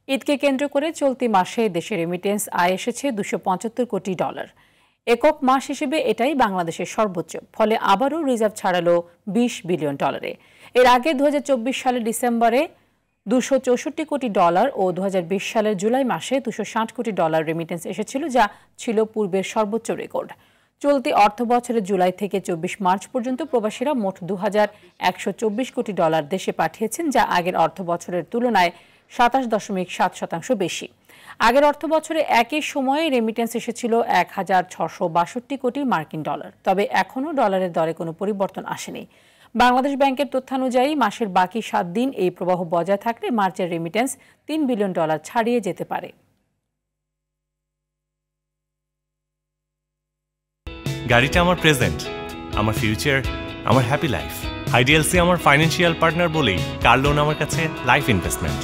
ঈদকে কেন্দ্র করে চলতি মাসে দেশে রেমিটেন্স আয় এসেছে $275 কোটি। একক মাস হিসেবে এটাই বাংলাদেশের সর্বোচ্চ, ফলে আবারও রিজার্ভ ছাড়ালো $20 বিলিয়ন। এর আগে 2024 সালের ডিসেম্বরে $264 কোটি ও 2020 সালের জুলাই মাসে $260 কোটি রেমিটেন্স এসেছিল, যা ছিল পূর্বের সর্বোচ্চ রেকর্ড। চলতি অর্থ বছরের জুলাই থেকে 24 মার্চ পর্যন্ত প্রবাসীরা মোট $2124 কোটি দেশে পাঠিয়েছেন, যা আগের অর্থ বছরের তুলনায় 27.7% বেশি। আগের অর্থ বছরে একই সময়ে রেমিটেন্স এসেছিল $1662 কোটি মার্কিন। তবে এখনও ডলারের দরে কোনো পরিবর্তন আসেনি। বাংলাদেশ ব্যাংকের তথ্যানুযায়ী মাসের বাকি 7 দিন এই প্রবাহ বজায় থাকলে মার্চের রেমিটেন্স $3 বিলিয়ন ছাড়িয়ে যেতে পারে। গাড়িটা আমার প্রেজেন্ট, আমার ফিউচার, আমার হ্যাপি লাইফ। আইডিএলসি আমার ফাইন্যান্সিয়াল পার্টনার বলেই কার লোন আমার কাছে লাইফ ইনভেস্টমেন্ট।